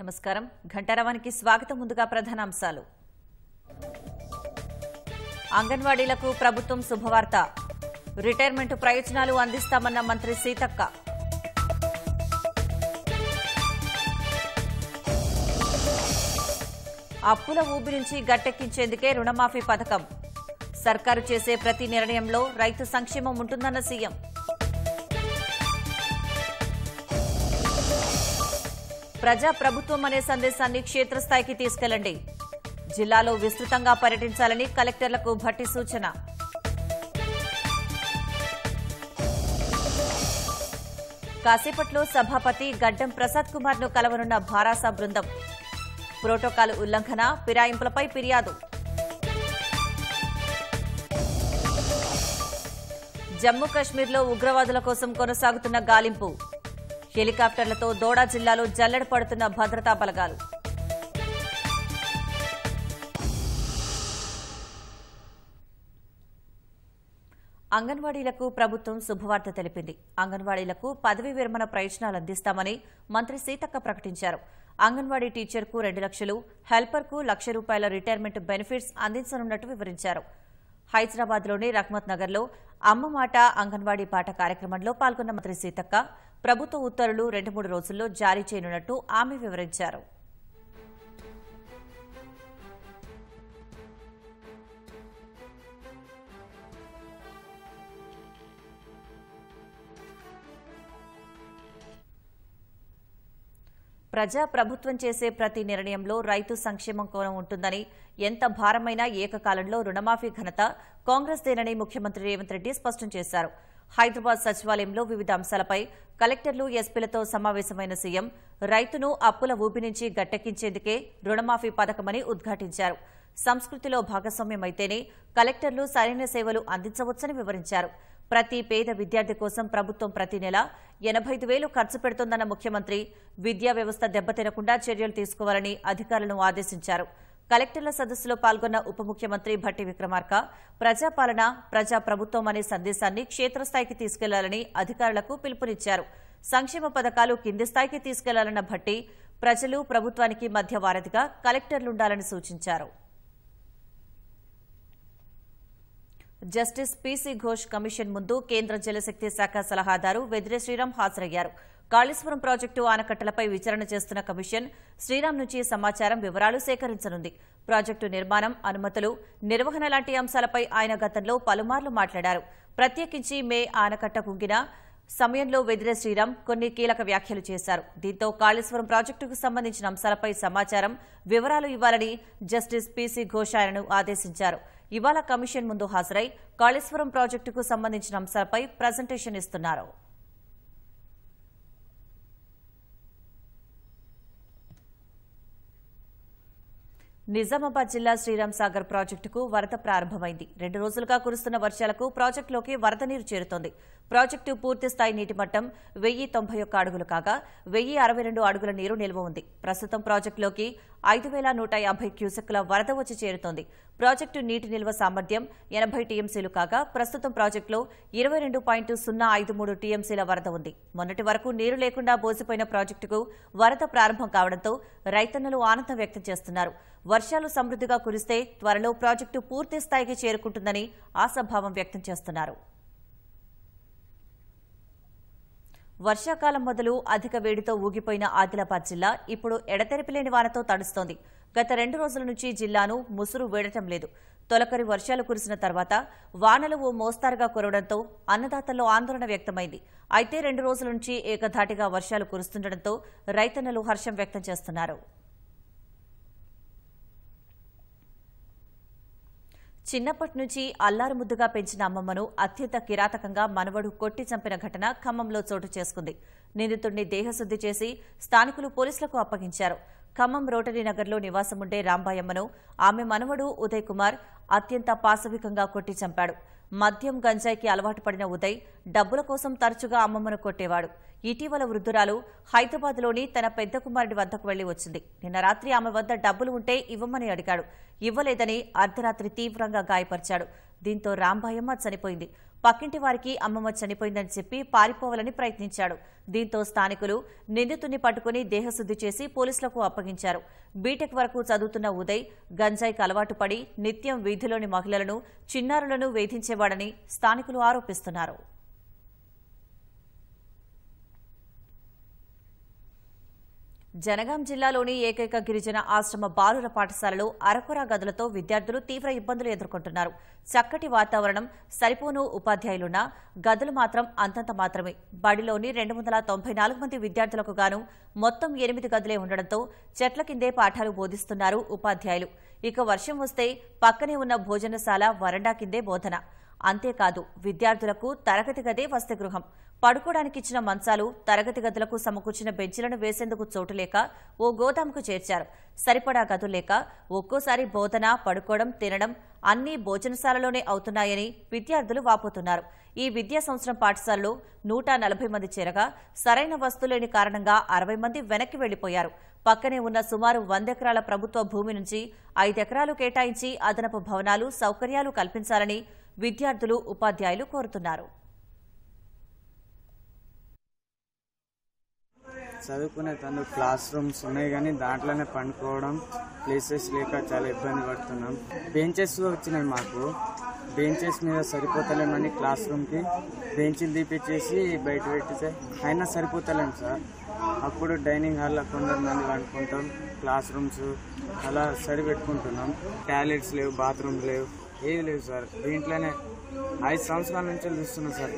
నమస్కారం ఘంటారావానికి స్వాగతం. ముందుగా ప్రధానాంశాలు. అంగన్వాడీలకు ప్రభుత్వం శుభవార్త. రిటైర్మెంట్ ప్రయోజనాలు అందిస్తామన్న మంత్రి సీతక్క. అప్పుల ఊబి నుంచి గట్టెక్కించేందుకే రుణమాఫీ పథకం. సర్కారు చేసే ప్రతి నిర్ణయంలో రైతు సంక్షేమం ఉంటుందన్న సీఎం. ప్రజా ప్రభుత్వం అనే సందేశాన్ని క్షేత్రస్థాయికి తీసుకెళ్లండి. జిల్లాలో విస్తృతంగా పర్యటించాలని కలెక్టర్లకు భట్టి సూచన. కాసేపట్లో సభాపతి గడ్డం ప్రసాద్ కుమార్ ను కలవనున్న భారాస బృందం. ప్రోటోకాల్ ఉల్లంఘన, ఫిరాయింపులపై ఫిర్యాదు. జమ్మూ కశ్మీర్లో ఉగ్రవాదుల కోసం కొనసాగుతున్న గాలింపు. హెలికాప్టర్లతో దోడా జిల్లాలో జల్లెడ పడుతున్న భద్రతా బలగాలు. అంగన్వాడీలకు ప్రభుత్వం శుభవార్త తెలిపింది. అంగన్వాడీలకు పదవీ విరమణ ప్రయోజనాలు అందిస్తామని మంత్రి సీతక్క ప్రకటించారు. అంగన్వాడీ టీచర్కు 2 లక్షలు, హెల్పర్కు ₹1,00,000 రిటైర్మెంట్ బెనిఫిట్స్ అందించనున్నట్టు వివరించారు. హైదరాబాద్లోని రహ్మత్ నగర్లో అమ్మ మాట అంగన్వాడీ పాట కార్యక్రమంలో పాల్గొన్న మంత్రి సీతక్క ప్రభుత్వ ఉత్తర్వులు 2-3 రోజుల్లో జారీ చేయనున్నట్టు ఆమె వివరించారు. ప్రజా ప్రభుత్వం చేసే ప్రతి నిర్ణయంలో రైతు సంక్షేమం కోణం ఉంటుందని, ఎంత భారమైనా ఏకకాలంలో రుణమాఫీ ఘనత కాంగ్రెస్దేనని ముఖ్యమంత్రి రేవంత్ రెడ్డి స్పష్టం చేశారు. హైదరాబాద్ సచివాలయంలో వివిధ అంశాలపై కలెక్టర్లు, ఎస్పీలతో సమావేశమైన సీఎం రైతును అప్పుల ఊబి నుంచి గట్టెక్కించేందుకే రుణమాఫీ పథకమని ఉద్ఘాటించారు. సంస్కృతిలో భాగస్వామ్యమైతేనే కలెక్టర్లు సరైన సేవలు అందించవచ్చని వివరించారు. ప్రతి పేద విద్యార్థి కోసం ప్రభుత్వం ప్రతి నెల 85,000 ఖర్చు పెడుతోందన్న ముఖ్యమంత్రి విద్యా వ్యవస్థ దెబ్బతినకుండా చర్యలు తీసుకోవాలని అధికారులను ఆదేశించారు. కలెక్టర్ల సదస్సులో పాల్గొన్న ఉప ముఖ్యమంత్రి భట్టి విక్రమార్క ప్రజాపాలన, ప్రజా ప్రభుత్వం అనే సందేశాన్ని క్షేత్రస్థాయికి తీసుకెళ్లాలని అధికారులకు పిలుపునిచ్చారు. సంక్షేమ పథకాలు కింది స్థాయికి తీసుకెళ్లాలన్న భట్టి ప్రజలు, ప్రభుత్వానికి మధ్య వారధిగా కలెక్టర్లుండాలని సూచించారు. జస్టిస్ పీసీ ఘోష్ కమిషన్ ముందు కేంద్ర జలశక్తి శాఖ సలహాదారు వెదిరే శ్రీరామ్ హాజరయ్యారు. కాళేశ్వరం ప్రాజెక్టు ఆనకట్టలపై విచారణ చేస్తున్న కమిషన్ శ్రీరామ్ నుంచి సమాచారం, వివరాలు సేకరించనుంది. ప్రాజెక్టు నిర్మాణం, అనుమతులు, నిర్వహణ లాంటి అంశాలపై ఆయన గతంలో పలుమార్లు మాట్లాడారు. ప్రత్యేకించి మే ఆనకట్ట కుంగిన సమయంలో వెదిరే శ్రీరామ్ కొన్ని కీలక వ్యాఖ్యలు చేశారు. దీంతో కాళేశ్వరం ప్రాజెక్టుకు సంబంధించిన అంశాలపై సమాచారం, వివరాలు ఇవ్వాలని జస్టిస్ పీసీ ఘోష్ ఆయనను ఆదేశించారు. ఇవాళ కమిషన్ ముందు హాజరై కాళేశ్వరం ప్రాజెక్టుకు సంబంధించిన అంశాలపై ప్రజెంటేషన్ ఇస్తున్నారు. నిజామాబాద్ జిల్లా శ్రీరామ్ సాగర్ ప్రాజెక్టుకు వరద ప్రారంభమైంది. 2 రోజులుగా కురుస్తున్న వర్షాలకు ప్రాజెక్టులోకి వరద నీరు చేరుతోంది. ప్రాజెక్టు పూర్తిస్థాయి నీటి మట్టం 1,091 అడుగులు కాగా 1,062 అడుగుల నీరు నిల్వ ఉంది. ప్రస్తుతం ప్రాజెక్టులోకి 5,150 క్యూసెక్కుల వరద వచ్చి చేరుతోంది. ప్రాజెక్టు నీటి నిల్వ సామర్థ్యం 80 టీఎంసీలు కాగా ప్రస్తుతం ప్రాజెక్టులో 22.053 టీఎంసీల వరద ఉంది. మొన్నటి వరకు నీరు లేకుండా బోసిపోయిన ప్రాజెక్టుకు వరద ప్రారంభం కావడంతో రైతన్నలు ఆనందం వ్యక్తం చేస్తున్నారు. వర్షాలు సమృద్ధిగా కురిస్తే త్వరలో ప్రాజెక్టు పూర్తి స్థాయికి చేరుకుంటుందని ఆశాభావం వ్యక్తం చేస్తున్నారు. వర్షాకాలం మొదలు అధిక వేడితో ఊగిపోయిన ఆదిలాబాద్ జిల్లా ఇప్పుడు ఎడతెరిపిలేని వానతో తడుస్తోంది. గత 2 రోజుల నుంచి జిల్లాను ముసురు వేడటం లేదు. తొలకరి వర్షాలు కురిసిన తర్వాత వానలు ఓ మోస్తారుగా కురవడంతో అన్నదాతల్లో ఆందోళన వ్యక్తమైంది. అయితే 2 రోజుల నుంచి ఏకధాటిగా వర్షాలు కురుస్తుండటంతో రైతన్నలు హర్షం వ్యక్తం చేస్తున్నారు. చిన్నప్పటి నుంచి అల్లారు ముద్దుగా పెంచిన అమ్మమ్మను అత్యంత కిరాతకంగా మనవడు కొట్టి చంపిన ఘటన ఖమ్మంలో చోటు చేసుకుంది. నిందితుడిని దేహశుద్ది చేసి స్థానికులు పోలీసులకు అప్పగించారు. ఖమ్మం రోటరీ నగర్లో నివాసముండే రాంబాయమ్మను ఆమె మనవడు ఉదయ్ కుమార్ అత్యంత పాశవికంగా కొట్టి చంపాడు. మద్యం, గంజాయికి అలవాటు పడిన ఉదయ్ డబ్బుల కోసం తరచుగా అమ్మమ్మను కొట్టేవాడు. ఇటీవల వృద్ధురాలు హైదరాబాద్లోని తన పెద్ద కుమారుడి వద్దకు వెళ్లి వచ్చింది. నిన్న రాత్రి ఆమె వద్ద డబ్బులు ఉంటే ఇవ్వమని అడిగాడు. ఇవ్వలేదని అర్ధరాత్రి తీవ్రంగా గాయపరిచాడు. దీంతో రాంబాయమ్మ చనిపోయింది. పక్కింటి వారికి అమ్మమ్మ చనిపోయిందని చెప్పి పారిపోవాలని ప్రయత్నించాడు. దీంతో స్థానికులు నిందితుడిని పట్టుకుని దేహశుద్ధి చేసి పోలీసులకు అప్పగించారు. బీటెక్ వరకు చదువుతున్న ఉదయ్ గంజాయికి అలవాటు పడి నిత్యం వీధిలోని మహిళలను, చిన్నారులను వేధించేవాడని స్థానికులు ఆరోపిస్తున్నారు. జనగాం జిల్లాలోని ఏకైక గిరిజన ఆశ్రమ బాలుర పాఠశాలలో అరకొర గదులతో విద్యార్థులు తీవ్ర ఇబ్బందులు ఎదుర్కొంటున్నారు. చక్కటి వాతావరణం, సరిపోను ఉపాధ్యాయులున్నా గదులు మాత్రం అంతంత మాత్రమే. బడిలోని 294 మంది విద్యార్థులకు గాను మొత్తం 8 గదులే ఉండడంతో చెట్ల కిందే పాఠాలు బోధిస్తున్నారు ఉపాధ్యాయులు. ఇక వర్షం వస్తే పక్కనే ఉన్న భోజనశాల, వరండా కిందే బోధన. అంతేకాదు విద్యార్థులకు తరగతి గదే వసతి గృహం. పడుకోవడానికిచ్చిన మంచాలు, తరగతి గదులకు సమకూర్చిన బెంచీలను వేసేందుకు చోటు లేక ఓ గోదాముకు చేర్చారు. సరిపడా గదులు లేక ఒక్కోసారి బోధన, పడుకోవడం, తినడం అన్నీ భోజనశాలలోనే అవుతున్నాయని విద్యార్థులు వాపోతున్నారు. ఈ విద్యా సంవత్సరం పాఠశాలలో 140 మంది చేరగా సరైన వసతులు లేని కారణంగా 60 మంది వెనక్కి వెళ్లిపోయారు. పక్కనే ఉన్న సుమారు 100 ఎకరాల ప్రభుత్వ భూమి నుంచి 5 ఎకరాలు కేటాయించి అదనపు భవనాలు, సౌకర్యాలు కల్పించాలని విద్యార్థులు, ఉపాధ్యాయులు కోరుతున్నారు. చదువుకునే క్లాస్ రూమ్స్ ఉన్నాయి కానీ దాంట్లోనే పండుకోవడం ప్లేసెస్ లేక చాలా ఇబ్బంది పడుతున్నాం. బెంచెస్ వచ్చినాయి మాకు, బెంచెస్ మీద సరిపోతలేమని క్లాస్ రూమ్కి బెంచ్లు తీపిచ్చేసి బయట పెట్టితే అయినా సరిపోతలేము సార్. అప్పుడు డైనింగ్ హాల్లో కొందరు మంది వండుకుంటాం, క్లాస్ రూమ్స్ అలా సరిపెట్టుకుంటున్నాం. టాయిలెట్స్ లేవు, బాత్రూమ్స్ లేవు, ఏది లేవు సార్. దీంట్లోనే 5 సంవత్సరాల నుంచి చూస్తున్నాం సార్.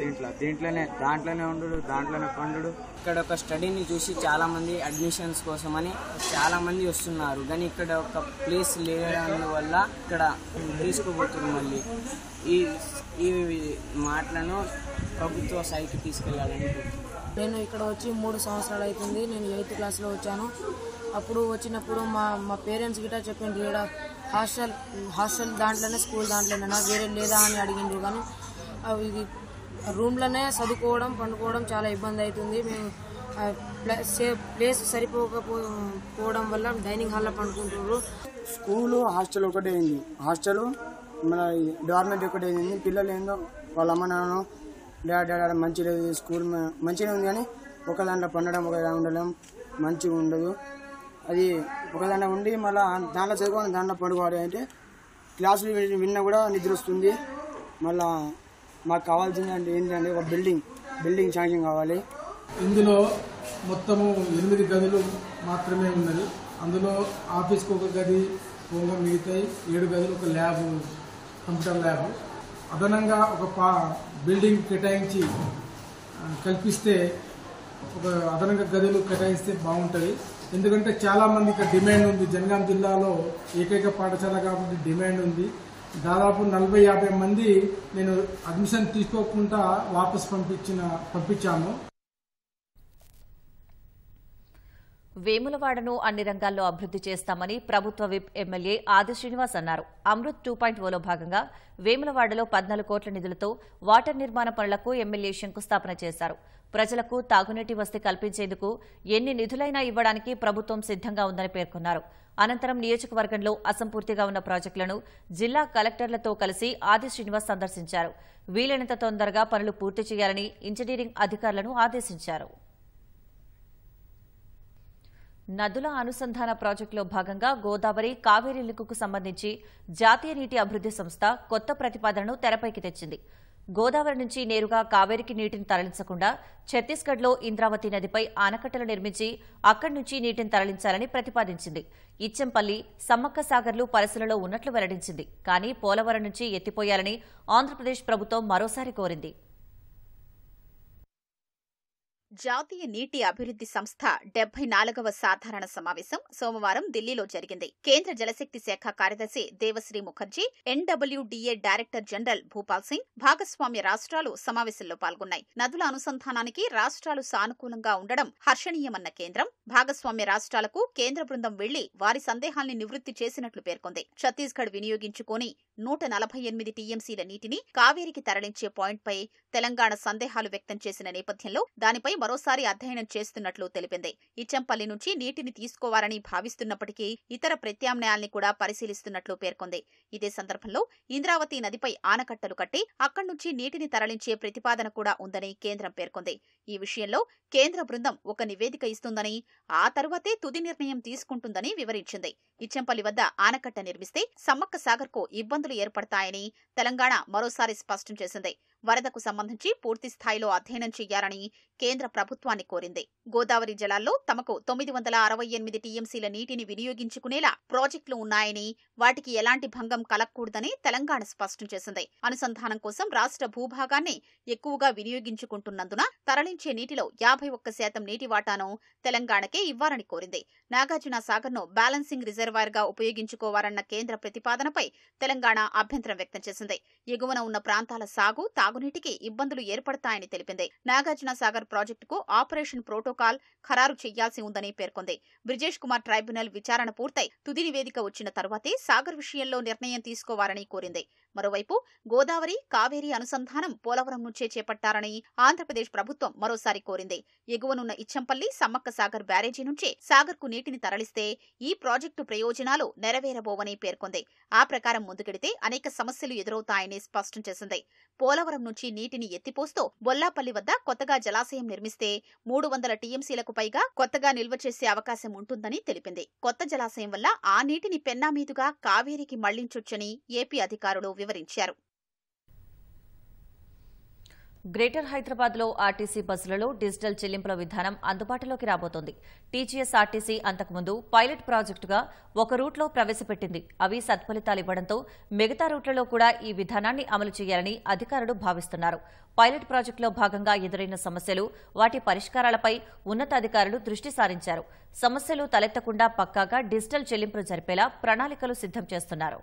దాంట్లోనే ఉండు, దాంట్లోనే పండు. ఇక్కడ ఒక స్టడీని చూసి చాలా మంది అడ్మిషన్స్ కోసమని చాలా మంది వస్తున్నారు, కానీ ఇక్కడ ఒక ప్లేస్ లేని వల్ల ఇక్కడ తీసుకుపోతున్నారు. మళ్ళీ ఈ మాటలను ప్రభుత్వ స్థాయికి తీసుకెళ్లాలని. నేను ఇక్కడ వచ్చి 3 సంవత్సరాలు అవుతుంది. నేను 8th క్లాస్లో వచ్చాను. అప్పుడు వచ్చినప్పుడు మా పేరెంట్స్ గిట్లా చెప్పిండ్రు, ఇక్కడ హాస్టల్ దాంట్లోనే, స్కూల్ దాంట్లోనేనా, వేరే లేదా అని అడిగిండ్రు. కానీ ఇది రూమ్లోనే చదువుకోవడం, పండుకోవడం చాలా ఇబ్బంది అవుతుంది. మేము ప్లేస్ సరిపోకపోవడం వల్ల డైనింగ్ హాల్లో పండుకుంటున్నారు. స్కూలు హాస్టల్ ఒకటే అయింది. హాస్టల్ మన గవర్నమెంట్ ఒకటే అయింది. పిల్లలు ఏందో వాళ్ళ అమ్మ నాన్న డాడీ మంచి లేదు, స్కూల్ మంచిగా ఉంది కానీ ఒక దాంట్లో పండడం, ఒక దాంట్లో ఉండడం మంచిగా ఉండదు. అది ఒక దాంట్లో ఉండి మళ్ళీ దాంట్లో చదువుకొని దాంట్లో పడుకోవాలి అంటే క్లాసులు విన్నా కూడా నిద్ర వస్తుంది. మళ్ళీ మాకు కావాల్సింది అంటే ఏంటంటే ఒక బిల్డింగ్ శాంక్షన్ కావాలి. ఇందులో మొత్తము 8 గదులు మాత్రమే ఉన్నది. అందులో ఆఫీస్కి ఒక గది పోగా మిగతాయి 7 గదులు, ఒక ల్యాబ్, కంప్యూటర్ ల్యాబ్. అదనంగా ఒక బిల్డింగ్ కేటాయించి కల్పిస్తే, ఒక అదనంగా గదులు కేటాయిస్తే బాగుంటుంది. ఎందుకంటే చాలామంది ఇక్కడ డిమాండ్ ఉంది. జనగాం జిల్లాలో ఏకైక పాఠశాల కాబట్టి డిమాండ్ ఉంది. దాదాపు 40-50 మంది నేను అడ్మిషన్ తీసుకోకుండా వాపస్ పంపించాము. వేములవాడను అన్ని రంగాల్లో అభివృద్ది చేస్తామని ప్రభుత్వ విప్ ఎమ్మెల్యే ఆది శ్రీనివాస్ అన్నారు. అమృత్ 2.0లో భాగంగా వేములవాడలో 14 కోట్ల నిధులతో వాటర్ నిర్మాణ పనులకు ఎమ్మెల్యే శంకుస్థాపన చేశారు. ప్రజలకు తాగునీటి వసతి కల్పించేందుకు ఎన్ని నిధులైనా ఇవ్వడానికి ప్రభుత్వం సిద్దంగా ఉందని పేర్కొన్నారు. అనంతరం నియోజకవర్గంలో అసంపూర్తిగా ఉన్న ప్రాజెక్టులను జిల్లా కలెక్టర్లతో కలిసి ఆది శ్రీనివాస్ సందర్శించారు. వీలైనంత తొందరగా పనులు పూర్తి చేయాలని ఇంజనీరింగ్ అధికారులను ఆదేశించారు. నదుల అనుసంధాన ప్రాజెక్టులో భాగంగా గోదావరి, కావేరీ లింకుకు సంబంధించి జాతీయ నీటి అభివృద్ది సంస్థ కొత్త ప్రతిపాదనను తెరపైకి తెచ్చింది. గోదావరి నుంచి నేరుగా కావేరికి నీటిని తరలించకుండా ఛత్తీస్గఢ్లో ఇంద్రావతి నదిపై ఆనకట్టలు నిర్మించి అక్కడి నుంచి నీటిని తరలించాలని ప్రతిపాదించింది. ఇచ్చంపల్లి, సమ్మక్క సాగర్లు పరిశీలనలో ఉన్నట్లు వెల్లడించింది. కానీ పోలవరం నుంచి ఎత్తిపోయాలని ఆంధ్రప్రదేశ్ ప్రభుత్వం మరోసారి కోరింది. జాతీయ నీటి అభివృద్ది సంస్థ 74వ సాధారణ సమావేశం సోమవారం ఢిల్లీలో జరిగింది. కేంద్ర జలశక్తి శాఖ కార్యదర్శి Debashree Mukherjee, NWDA director general Bhupal Singh, భాగస్వామ్య రాష్ట్రాలు సమావేశంలో పాల్గొన్నాయి. నదుల అనుసంధానానికి రాష్ట్రాలు సానుకూలంగా ఉండడం హర్షణీయమన్న కేంద్రం, భాగస్వామ్య రాష్ట్రాలకు కేంద్ర బృందం వెళ్లి వారి సందేహాల్ని నివృత్తి చేసినట్లు పేర్కొంది. ఛత్తీస్గఢ్ వినియోగించుకుని 148 టీఎంసీల నీటిని కావేరికి తరలించే పాయింట్పై తెలంగాణ సందేహాలు వ్యక్తం చేసిన నేపథ్యంలో దానిపై మరోసారి అధ్యయనం చేస్తున్నట్లు తెలిపింది. ఇచ్చంపల్లి నుంచి నీటిని తీసుకోవాలని భావిస్తున్నప్పటికీ ఇతర ప్రత్యామ్నాయాల్ని కూడా పరిశీలిస్తున్నట్లు పేర్కొంది. ఇదే సందర్భంలో ఇంద్రావతి నదిపై ఆనకట్టలు కట్టి అక్కడి నుంచి నీటిని తరలించే ప్రతిపాదన కూడా ఉందని కేంద్రం పేర్కొంది. ఈ విషయంలో కేంద్ర బృందం ఒక నివేదిక ఇస్తుందని, ఆ తరువాతే తుది నిర్ణయం తీసుకుంటుందని వివరించింది. ఇచ్చంపల్లి వద్ద ఆనకట్ట నిర్మిస్తే సమ్మక్క సాగర్కు ఇబ్బందులు ఏర్పడతాయని తెలంగాణ మరోసారి స్పష్టం చేసింది. వరదకు సంబంధించి పూర్తి స్థాయిలో అధ్యయనం చేయాలని కేంద్ర ప్రభుత్వాన్ని కోరింది. గోదావరి జలాల్లో తమకు 968 టీఎంసీల నీటిని వినియోగించుకునేలా ప్రాజెక్టులు ఉన్నాయని, వాటికి ఎలాంటి భంగం కలగకూడదని తెలంగాణ స్పష్టం చేసింది. అనుసంధానం కోసం రాష్ట్ర భూభాగాన్ని ఎక్కువగా వినియోగించుకుంటున్నందున తరలించే నీటిలో 51% నీటి వాటాను తెలంగాణకే ఇవ్వాలని కోరింది. నాగార్జున సాగర్ను బ్యాలెన్సింగ్ రిజర్వాయర్ గా ఉపయోగించుకోవాలన్న కేంద్ర ప్రతిపాదనపై తెలంగాణ అభ్యంతరం వ్యక్తం చేసింది. ఎగువన ఉన్న ప్రాంతాల సాగు, తాగునీటికి ఇబ్బందులు ఏర్పడతాయని తెలిపింది. నాగార్జున సాగర్ ప్రాజెక్టుకు ఆపరేషన్ ప్రోటోకాల్ ఖరారు చేయాల్సి ఉందని పేర్కొంది. బ్రిజేష్ కుమార్ ట్రైబ్యునల్ విచారణ పూర్తయి తుది నివేదిక వచ్చిన తరువాతే సాగర్ విషయంలో నిర్ణయం తీసుకోవాలని కోరింది. మరోవైపు గోదావరి, కావేరీ అనుసంధానం పోలవరం నుంచే చేపట్టాలని ఆంధ్రప్రదేశ్ ప్రభుత్వం మరోసారి కోరింది. ఎగువనున్న ఇచ్చంపల్లి, సమ్మక్క సాగర్ బ్యారేజీ నుంచే సాగర్కు నీటిని తరలిస్తే ఈ ప్రాజెక్టు ప్రయోజనాలు నెరవేరబోవని పేర్కొంది. ఆ ప్రకారం ముందుకెడితే అనేక సమస్యలు ఎదురవుతాయని స్పష్టం చేసింది. పోలవరం నుంచి నీటిని ఎత్తిపోస్తూ బొల్లాపల్లి వద్ద కొత్తగా జలాశయం నిర్మిస్తే 300 టీఎంసీలకు పైగా కొత్తగా నిల్వ చేసే అవకాశం ఉంటుందని తెలిపింది. కొత్త జలాశయం వల్ల ఆ నీటిని పెన్నా మీదుగా కావేరీకి మళ్లించొచ్చని ఏపీ అధికారులు వివరించారు. గ్రేటర్ హైదరాబాద్లో ఆర్టీసీ బస్సులలో డిజిటల్ చెల్లింపుల విధానం అందుబాటులోకి రాబోతోంది. టీజీఎస్ ఆర్టీసీ అంతకుముందు పైలట్ ప్రాజెక్టుగా ఒక రూట్లో ప్రవేశపెట్టింది. అవి సత్ఫలితాలు ఇవ్వడంతో మిగతా రూట్లలో కూడా ఈ విధానాన్ని అమలు చేయాలని అధికారులు భావిస్తున్నారు. పైలట్ ప్రాజెక్టులో భాగంగా ఎదురైన సమస్యలు, వాటి పరిష్కారాలపై ఉన్నతాధికారులు దృష్టి సారించారు. సమస్యలు తలెత్తకుండా పక్కాగా డిజిటల్ చెల్లింపులు జరిపేలా ప్రణాళికలు సిద్ధం చేస్తున్నారు.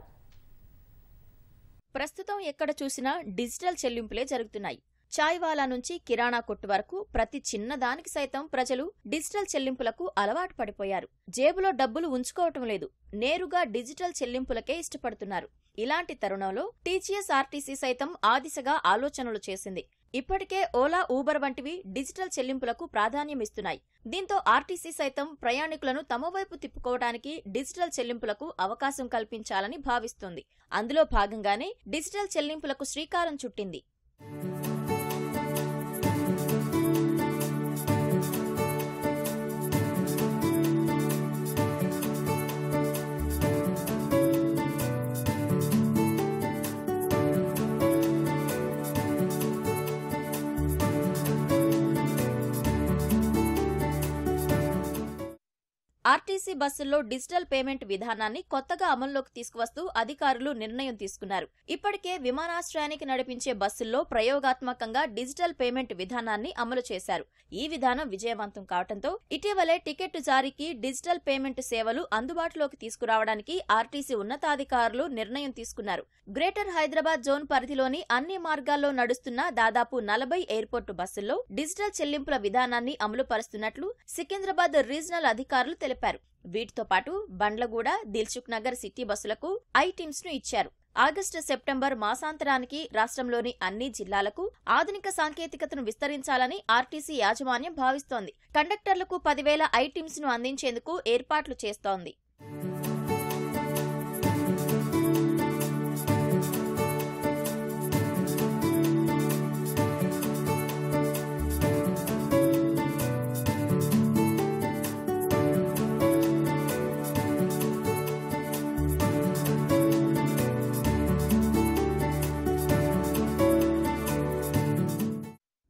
ప్రస్తుతం ఎక్కడ చూసినా డిజిటల్ చెల్లింపులే జరుగుతున్నాయి. చాయ్వాలా నుంచి కిరాణా కొట్టు వరకు ప్రతి చిన్నదానికి సైతం ప్రజలు డిజిటల్ చెల్లింపులకు అలవాటు పడిపోయారు. జేబులో డబ్బులు ఉంచుకోవటం లేదు, నేరుగా డిజిటల్ చెల్లింపులకే ఇష్టపడుతున్నారు. ఇలాంటి తరుణంలో టీజీఎస్ ఆర్టీసీ సైతం ఆ దిశగా ఆలోచనలు చేసింది. ఇప్పటికే ఓలా, ఊబర్ వంటివి డిజిటల్ చెల్లింపులకు ప్రాధాన్యమిస్తున్నాయి. దీంతో ఆర్టీసీ సైతం ప్రయాణికులను తమ వైపు తిప్పుకోవడానికి డిజిటల్ చెల్లింపులకు అవకాశం కల్పించాలని భావిస్తోంది. అందులో భాగంగానే డిజిటల్ చెల్లింపులకు శ్రీకారం చుట్టింది. ఆర్టీసీ బస్సుల్లో డిజిటల్ పేమెంట్ విధానాన్ని కొత్తగా అమల్లోకి తీసుకువస్తూ అధికారులు నిర్ణయం తీసుకున్నారు. ఇప్పటికే విమానాశ్రయానికి నడిపించే బస్సుల్లో ప్రయోగాత్మకంగా డిజిటల్ పేమెంట్ విధానాన్ని అమలు చేశారు. ఈ విధానం విజయవంతం కావడంతో ఇటీవలే టికెట్ జారీకి డిజిటల్ పేమెంట్ సేవలు అందుబాటులోకి తీసుకురావడానికి ఆర్టీసీ ఉన్నతాధికారులు నిర్ణయం తీసుకున్నారు. గ్రేటర్ హైదరాబాద్ జోన్ పరిధిలోని అన్ని మార్గాల్లో నడుస్తున్న దాదాపు 40 ఎయిర్పోర్టు బస్సుల్లో డిజిటల్ చెల్లింపుల విధానాన్ని అమలు పరుస్తున్నట్లు సికింద్రాబాద్ రీజనల్ అధికారులు తెలిపారు. వీటితో పాటు బండ్లగూడ, దిల్సుఖ్ నగర్ సిటీ బస్సులకు ఐటీమ్స్ ను ఇచ్చారు. ఆగస్టు, సెప్టెంబర్ మాసాంతరానికి రాష్ట్రంలోని అన్ని జిల్లాలకు ఆధునిక సాంకేతికతను విస్తరించాలని ఆర్టీసీ యాజమాన్యం భావిస్తోంది. కండక్టర్లకు 10,000 ఐటీమ్స్ ను అందించేందుకు ఏర్పాట్లు చేస్తోంది.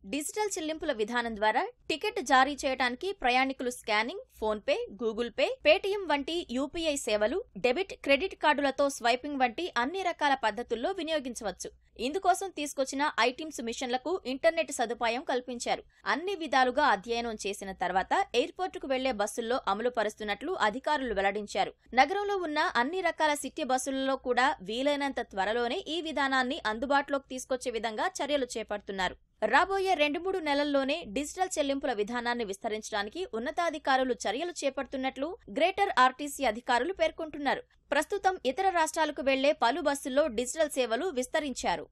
డిజిటల్ చెల్లింపుల విధానం ద్వారా టికెట్ జారీ చేయడానికి ప్రయాణికులు scanning, PhonePe, Google pay, Paytm వంటి యూపీఐ సేవలు, డెబిట్, క్రెడిట్ కార్డులతో స్వైపింగ్ వంటి అన్ని రకాల పద్ధతుల్లో వినియోగించవచ్చు. ఇందుకోసం తీసుకొచ్చిన ఐటీమ్స్ మిషన్లకు ఇంటర్నెట్ సదుపాయం కల్పించారు. అన్ని విధాలుగా అధ్యయనం చేసిన తర్వాత ఎయిర్పోర్టుకు వెళ్లే బస్సుల్లో అమలు పరుస్తున్నట్లు అధికారులు వెల్లడించారు. నగరంలో ఉన్న అన్ని రకాల సిటీ బస్సులలో కూడా వీలైనంత త్వరలోనే ఈ విధానాన్ని అందుబాటులోకి తీసుకొచ్చే విధంగా చర్యలు చేపడుతున్నారు. రాబోయే 2-3 నెలల్లోనే డిజిటల్ చెల్లింపుల విధానాన్ని విస్తరించడానికి ఉన్నతాధికారులు చర్యలు చేపడుతున్నట్లు గ్రేటర్ ఆర్టీసీ అధికారులు పేర్కొంటున్నారు. ప్రస్తుతం ఇతర రాష్ట్రాలకు వెళ్లే పలు బస్సుల్లో డిజిటల్ సేవలు విస్తరించారు.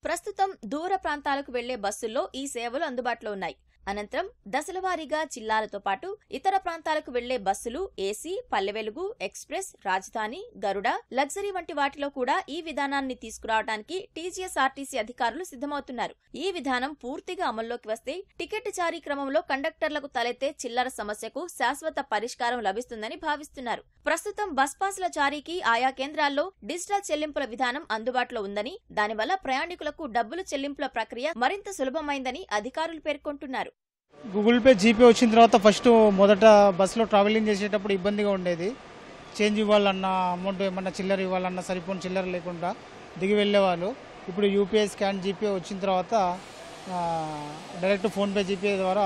ప్రస్తుతం దూర ప్రాంతాలకు వెళ్లే బస్సుల్లో ఈ సేవలు అందుబాటులో ఉన్నాయి. అనంతరం దశలవారీగా జిల్లాలతో పాటు ఇతర ప్రాంతాలకు వెళ్లే బస్సులు ఏసీ, పల్లె వెలుగు, ఎక్స్ప్రెస్, రాజధాని, గరుడ, లగ్జరీ వంటి వాటిలో కూడా ఈ విధానాన్ని తీసుకురావడానికి టీజీఎస్ఆర్టీసీ అధికారులు సిద్ధమవుతున్నారు. ఈ విధానం పూర్తిగా అమల్లోకి వస్తే టికెట్ జారీ క్రమంలో కండక్టర్లకు తలెత్తే చిల్లర సమస్యకు శాశ్వత పరిష్కారం లభిస్తుందని భావిస్తున్నారు. ప్రస్తుతం బస్ పాస్ల జారీకి ఆయా కేంద్రాల్లో డిజిటల్ చెల్లింపుల విధానం అందుబాటులో ఉందని, దానివల్ల ప్రయాణికులకు డబ్బులు చెల్లింపుల ప్రక్రియ మరింత సులభమైందని అధికారులు పేర్కొంటున్నారు. గూగుల్ పే, జీపే వచ్చిన తర్వాత ఫస్ట్ మొదట బస్సులో ట్రావెలింగ్ చేసేటప్పుడు ఇబ్బందిగా ఉండేది. చేంజ్ ఇవ్వాలన్నా, అమౌంట్ ఏమన్నా చిల్లర ఇవ్వాలన్నా సరిపోని చిల్లర లేకుండా దిగి వెళ్ళేవాళ్ళు. ఇప్పుడు యూపీఐ స్కాన్, జీపే వచ్చిన తర్వాత డైరెక్ట్ ఫోన్పే, జీపే ద్వారా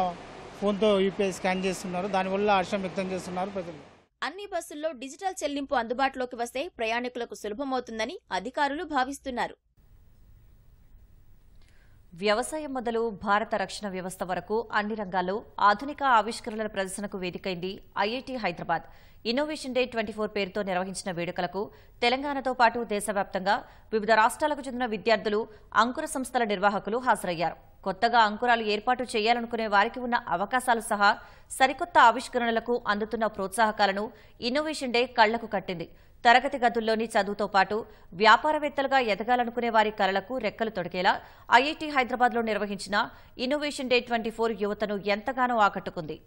ఫోన్తో యూపీఐ స్కాన్ చేస్తున్నారు. దానివల్ల హర్షం వ్యక్తం చేస్తున్నారు ప్రజలు. అన్ని బస్సుల్లో డిజిటల్ చెల్లింపు అందుబాటులోకి వస్తే ప్రయాణికులకు సులభమవుతుందని అధికారులు భావిస్తున్నారు. వ్యవసాయం మొదలు భారత రక్షణ వ్యవస్థ వరకు అన్ని రంగాల్లో ఆధునిక ఆవిష్కరణల ప్రదర్శనకు వేదికైంది ఐఐటీ హైదరాబాద్. ఇన్నోవేషన్ డే 24 పేరుతో నిర్వహించిన వేడుకలకు తెలంగాణతో పాటు దేశవ్యాప్తంగా వివిధ రాష్ట్రాలకు చెందిన విద్యార్థులు, అంకుర సంస్థల నిర్వాహకులు హాజరయ్యారు. కొత్తగా అంకురాలు ఏర్పాటు చేయాలనుకునే వారికి ఉన్న అవకాశాలు సహా సరికొత్త ఆవిష్కరణలకు అందుతున్న ప్రోత్సాహకాలను ఇన్నోవేషన్ డే కళ్లకు కట్టింది. తరగతి గదుల్లోని చదువుతో పాటు వ్యాపారవేత్తలుగా ఎదగాలనుకునే వారి కలలకు రెక్కలు తొడిగేలా ఐఐటీ హైదరాబాద్లో నిర్వహించిన ఇన్నోవేషన్ డే 24 యువతను ఎంతగానో ఆకట్టుకుంది.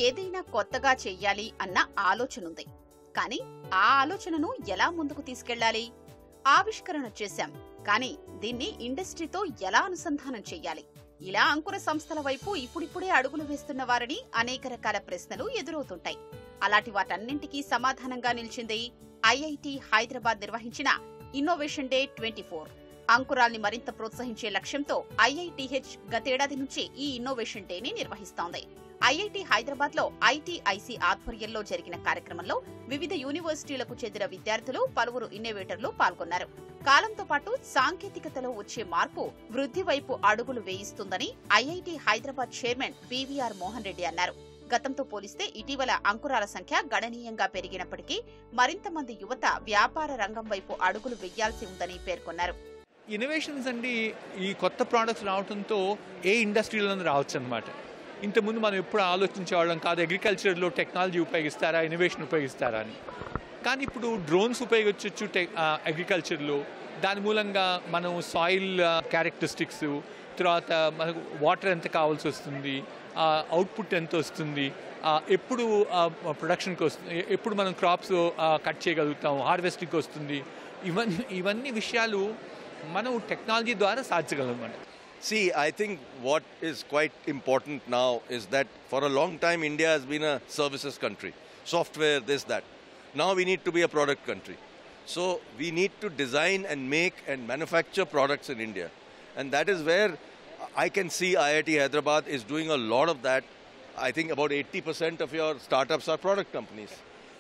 ఏదైనా కొత్తగా చెయ్యాలి అన్న ఆలోచనుంది. కానీ ఆ ఆలోచనను ఎలా ముందుకు తీసుకెళ్లాలి? ఆవిష్కరణ చేశాం, కానీ దీన్ని ఇండస్ట్రీతో ఎలా అనుసంధానం చెయ్యాలి? ఇలా అంకుర సంస్థల వైపు ఇప్పుడిప్పుడే అడుగులు వేస్తున్న వారిని అనేక రకాల ప్రశ్నలు ఎదురవుతుంటాయి. అలాంటి వాటన్నింటికీ సమాధానంగా నిలిచింది ఐఐటీ హైదరాబాద్ నిర్వహించిన ఇన్నోవేషన్ డే 24. అంకురాల్ని మరింత ప్రోత్సహించే లక్ష్యంతో ఐఐటీహెచ్ గతేడాది నుంచి ఈ ఇన్నోవేషన్ డేని నిర్వహిస్తోంది. ఐఐటీ హైదరాబాద్ లో ఐటీఐసీ ఆధ్వర్యంలో జరిగిన కార్యక్రమంలో వివిధ యూనివర్సిటీలకు చెందిన విద్యార్థులు, పలువురు ఇన్నోవేటర్లు పాల్గొన్నారు. కాలంతో పాటు సాంకేతికతలో వచ్చే మార్పు వృద్ధి వైపు అడుగులు వేయిస్తుందని IIT Hyderabad chairman BVR Mohan Reddy అన్నారు. గతంతో పోలిస్తే ఇటీవల అంకురాల సంఖ్య గణనీయంగా పెరిగినప్పటికీ మరింత మంది యువత వ్యాపార రంగం వైపు అడుగులు వెయ్యాల్సి ఉందని పేర్కొన్నారు. ఇన్నోవేషన్స్ అండి ఈ కొత్త ప్రోడక్ట్స్ రావడంతో ఏ ఇండస్ట్రీలో రావచ్చు అనమాట. ఇంతకుముందు మనం ఎప్పుడు ఆలోచించేవాళ్ళం కాదు అగ్రికల్చర్లో టెక్నాలజీ ఉపయోగిస్తారా, ఇన్నోవేషన్ ఉపయోగిస్తారా అని. కానీ ఇప్పుడు డ్రోన్స్ ఉపయోగించవచ్చు అగ్రికల్చర్లో. దాని మూలంగా మనం సాయిల్ క్యారెక్టరిస్టిక్స్, తర్వాత మనకు వాటర్ ఎంత కావాల్సి వస్తుంది, అవుట్పుట్ ఎంత వస్తుంది, ఎప్పుడు ప్రొడక్షన్కి వస్తుంది, ఎప్పుడు మనం క్రాప్స్ కట్ చేయగలుగుతాం, హార్వెస్టింగ్కి వస్తుంది, ఇవన్నీ విషయాలు మనం టెక్నాలజీ ద్వారా సాధించగలం. See, I think what is quite important now is that for a long time India has been a services country. Software, this, that. Now we need to be a product country. So we need to design and make and manufacture products in India. And that is where I can see IIT Hyderabad is doing a lot of that. I think about 80% of your startups are product companies,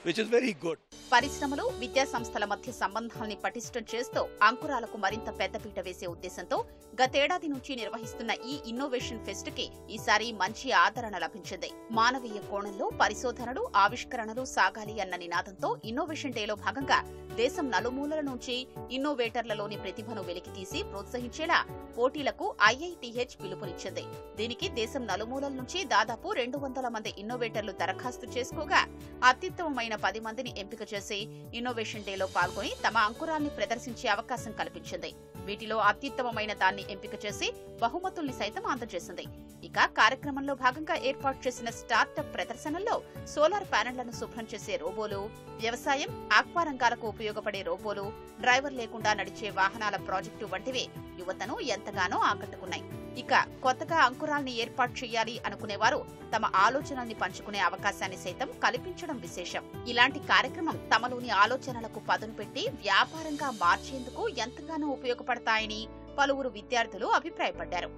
which is very good. పరిశ్రమలు, విద్యా సంస్థల మధ్య సంబంధాల్ని పటిష్టం చేస్తూ అంకురాలకు మరింత పెద్దపీట వేసే ఉద్దేశంతో గతేడాది నుంచి నిర్వహిస్తున్న ఈ ఇన్నోవేషన్ ఫెస్ట్ కి ఈసారి మంచి ఆదరణ లభించింది. మానవీయ కోణంలో పరిశోధనలు, ఆవిష్కరణలు సాగాలి అన్న నినాదంతో ఇన్నోవేషన్ డేలో భాగంగా దేశం నలుమూలల నుంచి ఇన్నోవేటర్లలోని ప్రతిభను వెలికితీసి ప్రోత్సహించేలా పోటీలకు ఐఐటీహెచ్ పిలుపునిచ్చింది. దీనికి దేశం నలుమూలల నుంచి దాదాపు 200 మంది ఇన్నోవేటర్లు దరఖాస్తు చేసుకోగా అత్యుత్తమమైన 10 మందిని ఎంపిక చేసి ఇన్నోవేషన్ డేలో పాల్గొని తమ అంకురాల్ని ప్రదర్శించే అవకాశం కల్పించింది. వీటిలో అత్యుత్తమమైన దాన్ని ఎంపిక చేసి బహుమతుల్ని సైతం అందజేసింది. ఇక కార్యక్రమంలో భాగంగా ఏర్పాటు చేసిన స్టార్టప్ ప్రదర్శనల్లో సోలార్ ప్యానెళ్లను శుభ్రం చేసే రోబోలు, వ్యవసాయం, ఆక్వా రంగాలకు ఉపయోగపడే రోబోలు, డ్రైవర్ లేకుండా నడిచే వాహనాల ప్రాజెక్టు వంటివి యువతను ఎంతగానో ఆకట్టుకున్నాయి. ఇక కొత్తగా అంకురాల్ని ఏర్పాటు చేయాలి అనుకునేవారు తమ ఆలోచనల్ని పంచుకునే అవకాశాన్ని సైతం కల్పించడం విశేషం. ఇలాంటి కార్యక్రమం తమలోని ఆలోచనలకు పదును పెట్టి వ్యాపారంగా మార్చేందుకు ఎంతగానో ఉపయోగపడతాయని పలువురు విద్యార్థులు అభిప్రాయపడ్డారు.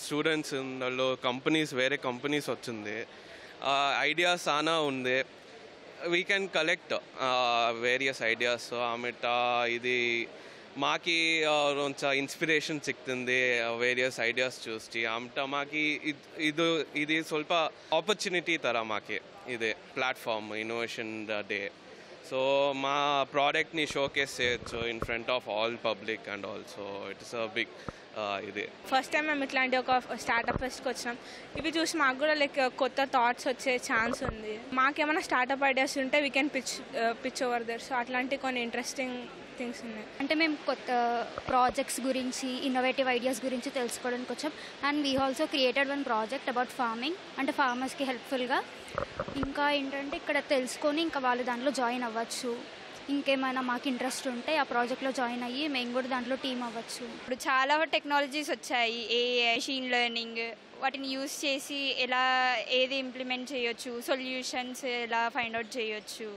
స్టూడెంట్స్ దానిలో కంపెనీస్, వేరే కంపెనీస్ వచ్చింది, ఐడియాస్ చాలా ఉంది. We can collect various ideas. ಆಮೇಲೆ ఇది మాకి కొంచెం ఇన్స్పిరేషన్ ಸಿಗ್ತದೆ ವೇರಿಯಸ್ ಐಡಿಯಾಸ್ చూసి. ಆಮೇಲೆ మాకి ఇది ಸ್ವಲ್ಪ ఆపర్చునిటీ ತರ మాకి ఇది ప్లాట్ఫామ్ ఇన్నోవేషన్ డే. సో మా ప్రోడక్ట్ని షోకేస్ చేయొచ్చు in front of all public and also it's a big ఇది. ఫస్ట్ టైం మేము ఇట్లాంటి ఒక స్టార్టప్ ఫెస్ట్కి వచ్చినాం. ఇవి చూసి మాకు కూడా లైక్ కొత్త థాట్స్ వచ్చే ఛాన్స్ ఉంది. మాకేమైనా స్టార్టప్ ఐడియాస్ ఉంటే we can pitch over there. So అట్లాంటి కొన్ని ఇంట్రెస్టింగ్ థింగ్స్ ఉన్నాయి. అంటే మేము కొత్త ప్రాజెక్ట్స్ గురించి ఇన్నోవేటివ్ ఐడియాస్ గురించి తెలుసుకోవడానికి వచ్చాం. And we also created one project about farming, అంటే ఫార్మర్స్కి హెల్ప్ఫుల్గా. ఇంకా ఏంటంటే ఇక్కడ తెలుసుకొని ఇంకా వాళ్ళు దాంట్లో జాయిన్ అవ్వచ్చు. ఇంకేమైనా మాకు ఇంట్రెస్ట్ ఉంటే ఆ ప్రాజెక్ట్లో జాయిన్ అయ్యి మేము కూడా దాంట్లో టీమ్ అవ్వచ్చు. ఇప్పుడు చాలా టెక్నాలజీస్ వచ్చాయి, ఏఐ, మెషిన్ లెర్నింగ్, వాటిని యూజ్ చేసి ఎలా ఏది ఇంప్లిమెంట్ చేయొచ్చు, సొల్యూషన్స్ ఎలా ఫైండ్ అవుట్ చేయొచ్చు.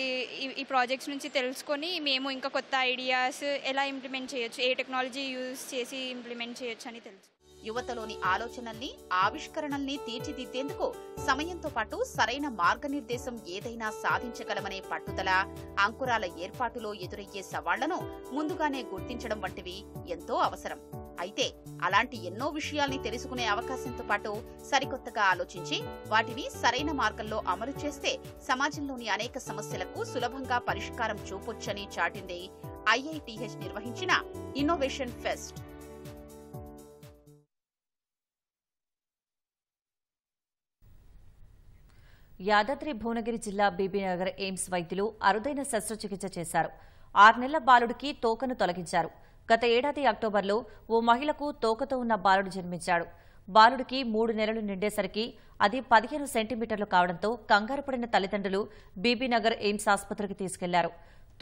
ఈ ప్రాజెక్ట్స్ నుంచి తెలుసుకొని మేము ఇంకా కొత్త ఐడియాస్ ఎలా ఇంప్లిమెంట్ చేయొచ్చు, ఏ టెక్నాలజీ యూజ్ చేసి ఇంప్లిమెంట్ చేయొచ్చు అని తెలుసు. యువతలోని ఆలోచనల్ని, ఆవిష్కరణల్ని తీర్చిదిద్దేందుకు సమయంతో పాటు సరైన మార్గనిర్దేశం ఏదైనా సాధించగలమనే పట్టుదల, అంకురాల ఏర్పాటులో ఎదురయ్యే సవాళ్లను ముందుగానే గుర్తించడం వంటివి ఎంతో అవసరం. అయితే అలాంటి ఎన్నో విషయాల్ని తెలుసుకునే అవకాశంతో పాటు సరికొత్తగా ఆలోచించి వాటిని సరైన మార్గంలో అమలు చేస్తే సమాజంలోని అనేక సమస్యలకు సులభంగా పరిష్కారం చూపొచ్చని చాటింది IITH నిర్వహించిన ఇన్నోవేషన్ ఫెస్ట్. యాదాద్రి భువనగిరి జిల్లా బీబీనగర్ ఎయిమ్స్ వైద్యులు అరుదైన శస్త్రచికిత్స చేశారు. 6 నెలల బాలుడికి తోకను తొలగించారు. గత ఏడాది అక్టోబర్లో ఓ మహిళకు తోకతో ఉన్న బాలుడు జన్మించాడు. బాలుడికి 3 నెలలు నిండేసరికి అది 15 సెంటీమీటర్లు కావడంతో కంగారుపడిన తల్లిదండ్రులు బీబీనగర్ ఎయిమ్స్ ఆసుపత్రికి తీసుకెళ్లారు.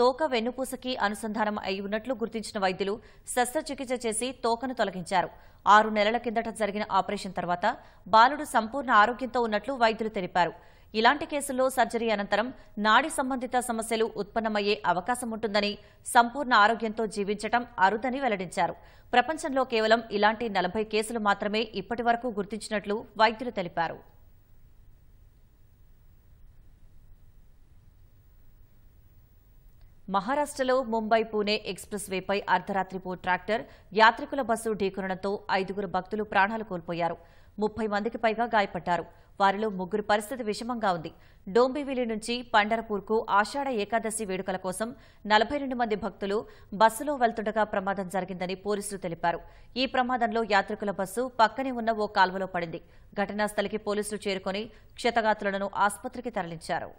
తోక వెన్నుపూసకి అనుసంధానం అయి ఉన్నట్లు గుర్తించిన వైద్యులు శస్త్రచికిత్స చేసి తోకను తొలగించారు. 6 నెలల కిందట జరిగిన ఆపరేషన్ తర్వాత బాలుడు సంపూర్ణ ఆరోగ్యంతో ఉన్నట్లు వైద్యులు తెలిపారు. ఇలాంటి కేసుల్లో సర్జరీ అనంతరం నాడీ సంబంధిత సమస్యలు ఉత్పన్నమయ్యే అవకాశం ఉంటుందని, సంపూర్ణ ఆరోగ్యంతో జీవించటం అరుదని వెల్లడించారు. ప్రపంచంలో కేవలం ఇలాంటి 40 కేసులు మాత్రమే ఇప్పటి వరకు గుర్తించినట్లు వైద్యులు తెలిపారు. మహారాష్ట్రలో ముంబై పూణే ఎక్స్ప్రెస్ వేపై అర్ధరాత్రిపూ ట్రాక్టర్ యాత్రికుల బస్సు ఢీకొనడంతో 5 భక్తులు ప్రాణాలు కోల్పోయారు. 30 మందికి పైగా గాయపడ్డారు. వారిలో 3 పరిస్థితి విషమంగా ఉంది. డోంబివిలి నుంచి పండరపూర్కు ఆషాఢ ఏకాదశి వేడుకల కోసం 42 మంది భక్తులు బస్సులో వెళ్తుండగా ప్రమాదం జరిగిందని పోలీసులు తెలిపారు. ఈ ప్రమాదంలో యాత్రికుల బస్సు పక్కనే ఉన్న ఓ కాల్వలో పడింది. ఘటనా స్థలికి పోలీసులు చేరుకుని క్షతగాత్రులను ఆసుపత్రికి తరలించారు.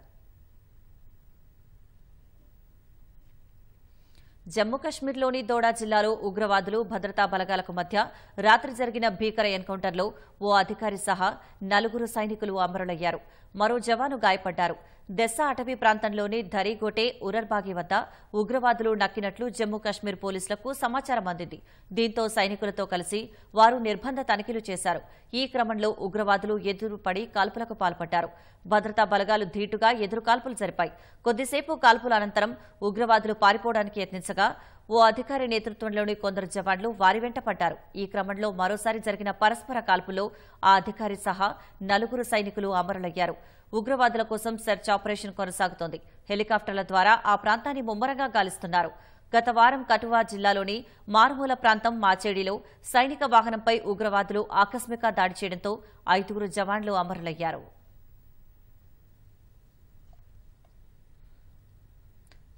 జమ్మూ కశ్మీర్లోని దోడా జిల్లాలో ఉగ్రవాదులు, భద్రతా బలగాలకు మధ్య రాత్రి జరిగిన భీకర ఎన్కౌంటర్లో ఓ అధికారి సహా 4 సైనికులు అమరులయ్యారు. మరో జవాను గాయపడ్డారు. దెస్సా అటవీ ప్రాంతంలోని ధరీగోటే ఉరర్బాగి వద్ద ఉగ్రవాదులు నక్కినట్లు జమ్మూ కశ్మీర్ పోలీసులకు సమాచారం అందింది. దీంతో సైనికులతో కలిసి వారు నిర్బంధ తనిఖీలు చేశారు. ఈ క్రమంలో ఉగ్రవాదులు ఎదురుపడి కాల్పులకు పాల్పడ్డారు. భద్రతా బలగాలు ధీటుగా ఎదురుకాల్పులు జరిపాయి. కొద్దిసేపు కాల్పుల అనంతరం ఉగ్రవాదులు పారిపోవడానికి యత్నించగా ఓ అధికారి నేతృత్వంలోని కొందరు జవాన్లు వారి వెంట పడ్డారు. ఈ క్రమంలో మరోసారి జరిగిన పరస్పర కాల్పులో ఆ అధికారి సహా 4 సైనికులు అమరులయ్యారు. ఉగ్రవాదుల కోసం సెర్చ్ ఆపరేషన్ కొనసాగుతోంది. హెలికాప్టర్ల ద్వారా ఆ ప్రాంతాన్ని ముమ్మరంగా గాలిస్తున్నారు. గత వారం కఠువా జిల్లాలోని మారుమూల ప్రాంతం మాచేడిలో సైనిక వాహనంపై ఉగ్రవాదులు ఆకస్మిక దాడి చేయడంతో 5 జవాన్లు అమరులయ్యారు.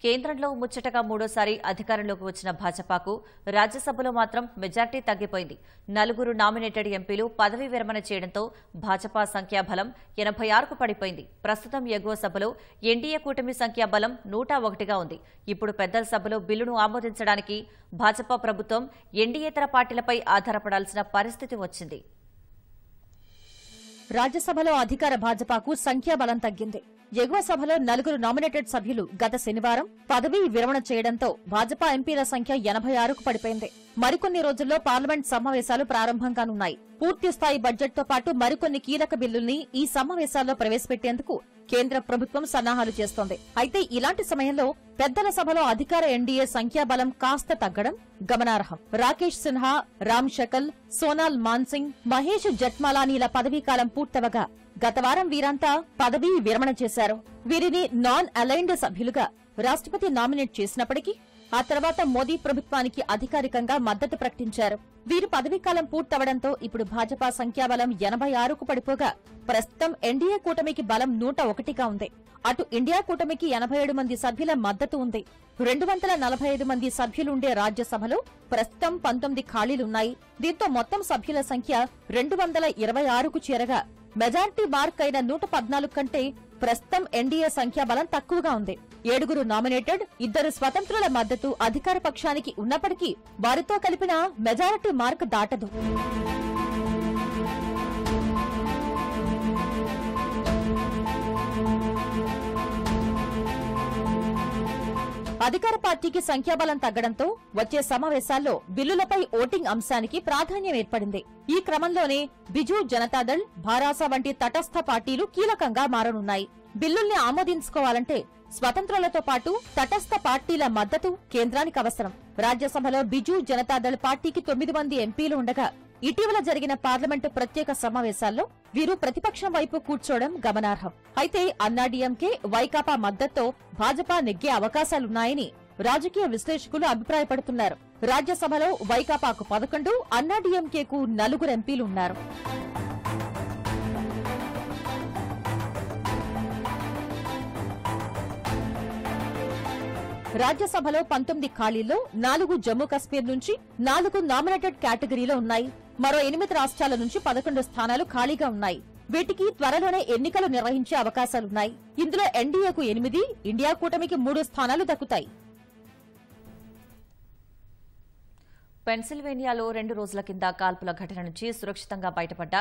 కేంద్రంలో ముచ్చటగా 3ోసారి అధికారంలోకి వచ్చిన భాజపాకు రాజ్యసభలో మాత్రం మెజార్టీ తగ్గిపోయింది. 4 నామినేటెడ్ ఎంపీలు పదవీ విరమణ చేయడంతో భాజపా సంఖ్యాబలం 86కు పడిపోయింది. ప్రస్తుతం ఎగువ సభలో ఎన్డీఏ కూటమి సంఖ్యాబలం 101గా ఉంది. ఇప్పుడు పెద్దల సభలో బిల్లును ఆమోదించడానికి భాజపా ప్రభుత్వం ఎన్డీయేతర పార్టీలపై ఆధారపడాల్సిన పరిస్థితి వచ్చింది. రాజ్యసభలో అధికార భాజపాకు సంఖ్యాబలం తగ్గింది. ఎగువ సభలో 4 నామినేటెడ్ సభ్యులు గత శనివారం పదవీ విరమణ చేయడంతో భాజపా ఎంపీల సంఖ్య 86కు పడిపోయింది. మరికొన్ని రోజుల్లో పార్లమెంట్ సమావేశాలు ప్రారంభం కానున్నాయి. పూర్తిస్థాయి బడ్జెట్తో పాటు మరికొన్ని కీలక బిల్లుల్ని ఈ సమావేశాల్లో ప్రవేశపెట్టేందుకు కేంద్ర ప్రభుత్వం సన్నాహాలు చేస్తోంది. అయితే ఇలాంటి సమయంలో పెద్దల సభలో అధికార ఎన్డీఏ సంఖ్యాబలం కాస్త తగ్గడం గమనార్హం. రాకేష్ సిన్హా, రామ్ శకల్, సోనాల్ మాన్సింగ్, మహేష్ జట్మాలానీల పదవీకాలం పూర్తవగా గత వారం వీరంతా పదవీ విరమణ చేశారు. వీరిని నాన్ అలైన్డ్ సభ్యులుగా రాష్ట్రపతి నామినేట్ చేసినప్పటికీ ఆ తర్వాత మోదీ ప్రభుత్వానికి అధికారికంగా మద్దతు ప్రకటించారు. వీరి పదవీకాలం పూర్తవడంతో ఇప్పుడు భాజపా సంఖ్యాబలం 86కు పడిపోగా ప్రస్తుతం ఎన్డీఏ కూటమికి బలం 101గా ఉంది. అటు ఇండియా కూటమికి 87 మంది సభ్యుల మద్దతు ఉంది. 245 మంది సభ్యులుండే రాజ్యసభలో ప్రస్తుతం 19 ఖాళీలున్నాయి. దీంతో మొత్తం సభ్యుల సంఖ్య 226కు చేరగా మెజారిటీ మార్క్ అయిన 114 కంటే ప్రస్తుతం ఎన్డీఏ సంఖ్యాబలం తక్కువగా ఉంది. 7 నామినేటెడ్, 2 స్వతంత్రుల మద్దతు అధికార పక్షానికి ఉన్నప్పటికీ వారితో కలిపిన మెజారిటీ మార్క్ దాటదు. అధికార పార్టీకి సంఖ్యాబలం తగ్గడంతో వచ్చే సమావేశాల్లో బిల్లులపై ఓటింగ్ అంశానికి ప్రాధాన్యం ఏర్పడింది. ఈ క్రమంలోనే బిజు జనతాదళ్, భారాస వంటి తటస్థ పార్టీలు కీలకంగా మారనున్నాయి. బిల్లుల్ని ఆమోదించుకోవాలంటే స్వతంత్రులతో పాటు తటస్థ పార్టీల మద్దతు కేంద్రానికి అవసరం. రాజ్యసభలో బిజు జనతాదళ్ పార్టీకి 9 మంది ఎంపీలు ఉండగా ఇటీవల జరిగిన పార్లమెంటు ప్రత్యేక సమావేశాల్లో వీరు ప్రతిపక్షం వైపు కూర్చోవడం గమనార్హం. అయితే అన్నాడీఎంకే, వైకాపా మద్దతుతో భాజపా నెగ్గే అవకాశాలున్నాయని రాజకీయ విశ్లేషకులు అభిప్రాయపడుతున్నారు. రాజ్యసభలో వైకాపాకు 11, అన్నాడీఎంకేకు 4 ఎంపీలున్నారు. రాజ్యసభలో 19 ఖాళీల్లో 4 జమ్మూ కశ్మీర్ నుంచి, 4 నామినేటెడ్ కేటగిరీలో ఉన్నాయి. మరో 8 రాష్ట్రాల నుంచి 11 స్థానాలు ఖాళీగా ఉన్నాయి. వీటికి త్వరలోనే ఎన్నికలు నిర్వహించే అవకాశాలున్నాయి. ఇందులో ఎన్డీఏకు 8, ఇండియా కూటమికి 3 స్థానాలు దక్కుతాయి. పెన్సిల్వేనియాలో 2 రోజుల కింద కాల్పుల ఘటన నుంచి సురక్షితంగా బయటపడ్డ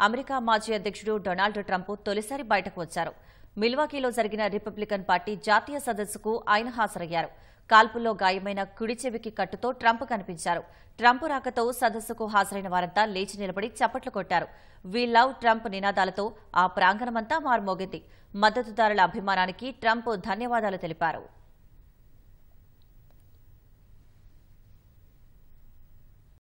అమెరికా మాజీ అధ్యక్షుడు డొనాల్డ్ ట్రంప్ తొలిసారి బయటకు వచ్చారు. మిల్వాకీలో జరిగిన రిపబ్లికన్ పార్టీ జాతీయ సదస్సుకు ఆయన హాజరయ్యారు. కాల్పుల్లో గాయమైన కుడి చెవికి కట్టుతో ట్రంప్ కనిపించారు. ట్రంప్ రాకతో సదస్సుకు హాజరైన వారంతా లేచి నిలబడి చప్పట్లు కొట్టారు. వి లవ్ ట్రంప్ నినాదాలతో ఆ ప్రాంగణమంతా మార్మోగింది. మద్దతుదారుల అభిమానానికి ట్రంప్ ధన్యవాదాలు తెలిపారు.